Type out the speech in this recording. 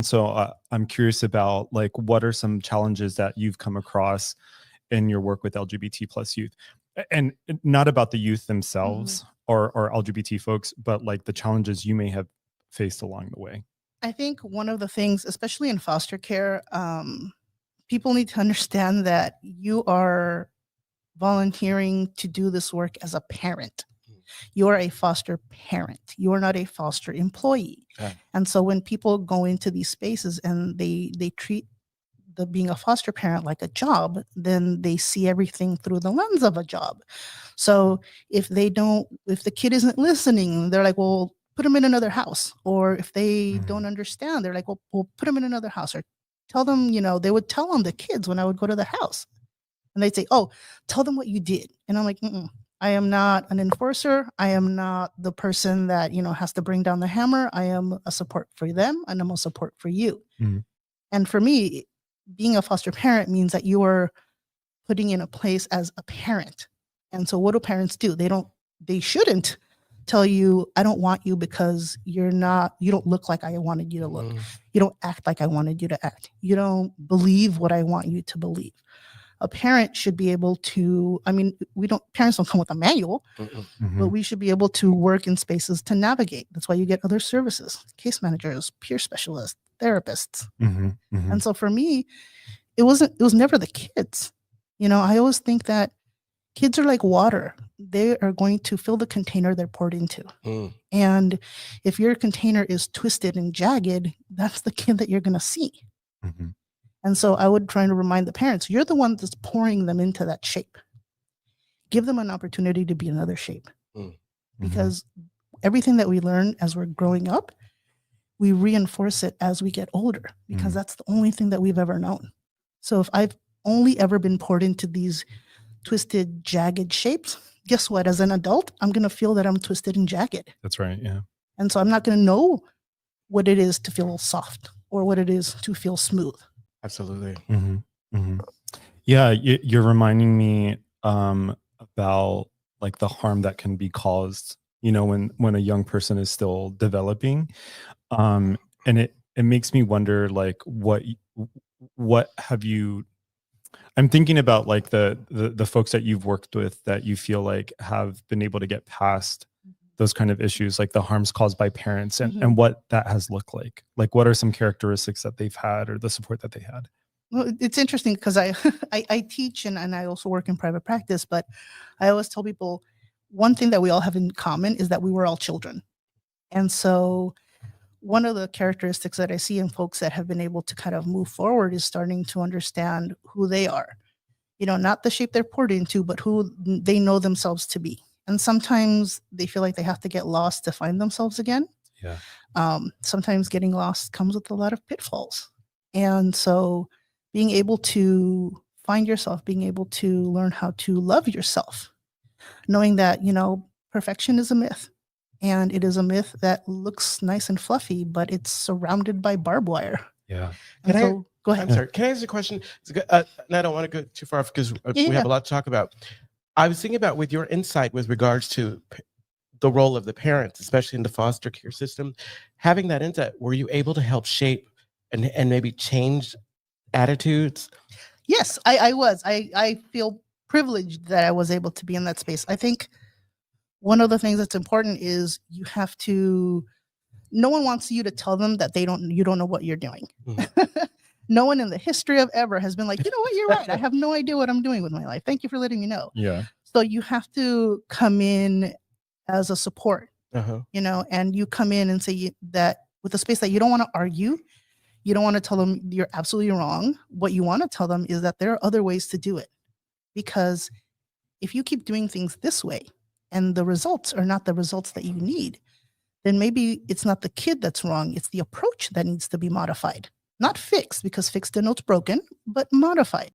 So I'm curious about like what are some challenges that you've come across in your work with LGBT plus youth, and not about the youth themselves or LGBT folks, but like the challenges you may have faced along the way. I think one of the things, especially in foster care, people need to understand that you are volunteering to do this work as a parent. You're a foster parent. You're not a foster employee. Okay. And so when people go into these spaces and they treat the being a foster parent like a job, then they see everything through the lens of a job. So if the kid isn't listening, they're like, well, put them in another house. Or if they don't understand, they're like, well, we'll put them in another house. Or tell them, they would tell them, the kids, when I would go to the house, and they'd say, oh, tell them what you did. And I'm like, I am not an enforcer. I am not the person that, has to bring down the hammer. I am a support for them, and I'm a support for you. And for me, being a foster parent means that you are putting in a place as a parent. And so what do parents do? They shouldn't tell you, I don't want you because you don't look like I wanted you to look. You don't act like I wanted you to act. You don't believe what I want you to believe. A parent should be able to, parents don't come with a manual, but we should be able to work in spaces to navigate. That's why you get other services, case managers, peer specialists, therapists. And so for me, it was never the kids. I always think that kids are like water. They are going to fill the container they're poured into. And if your container is twisted and jagged, that's the kid that you're going to see. And so I would try to remind the parents, you're the one that's pouring them into that shape. Give them an opportunity to be another shape. Because everything that we learn as we're growing up, we reinforce it as we get older, because that's the only thing that we've ever known. So if I've only ever been poured into these twisted, jagged shapes, guess what? As an adult, I'm going to feel that I'm twisted and jagged. That's right. Yeah. And so I'm not going to know what it is to feel soft or what it is to feel smooth. Absolutely. Yeah, you're reminding me about like the harm that can be caused, when a young person is still developing, and it makes me wonder, like, what have you? I'm thinking about like the folks that you've worked with that you feel like have been able to get past those kind of issues, like the harms caused by parents, and what that has looked like. Like, what are some characteristics that they've had or the support that they had? Well, it's interesting because I teach and I also work in private practice, but I always tell people one thing that we all have in common is that we were all children. And so one of the characteristics that I see in folks that have been able to kind of move forward is starting to understand who they are, not the shape they're poured into, but who they know themselves to be. And sometimes they feel like they have to get lost to find themselves again. Yeah. Sometimes getting lost comes with a lot of pitfalls. And so being able to find yourself, being able to learn how to love yourself, knowing that, perfection is a myth. And it is a myth that looks nice and fluffy, but it's surrounded by barbed wire. Yeah. Go ahead. I'm sorry. Can I ask a question? And I don't want to go too far because we have a lot to talk about. I was thinking about with your insight with regards to the role of the parents, especially in the foster care system, having that insight, were you able to help shape and maybe change attitudes? Yes, I was. I feel privileged that I was able to be in that space. I think one of the things that's important is no one wants you to tell them that you don't know what you're doing. No one in the history of ever has been like, you know what, you're right. I have no idea what I'm doing with my life. Thank you for letting me know. Yeah. So you have to come in as a support, and you come in and say that with a space that you don't want to argue. You don't want to tell them you're absolutely wrong. What you want to tell them is that there are other ways to do it. Because if you keep doing things this way and the results are not the results that you need, then maybe it's not the kid that's wrong. It's the approach that needs to be modified. Not fixed, because fixed denotes broken, but modified.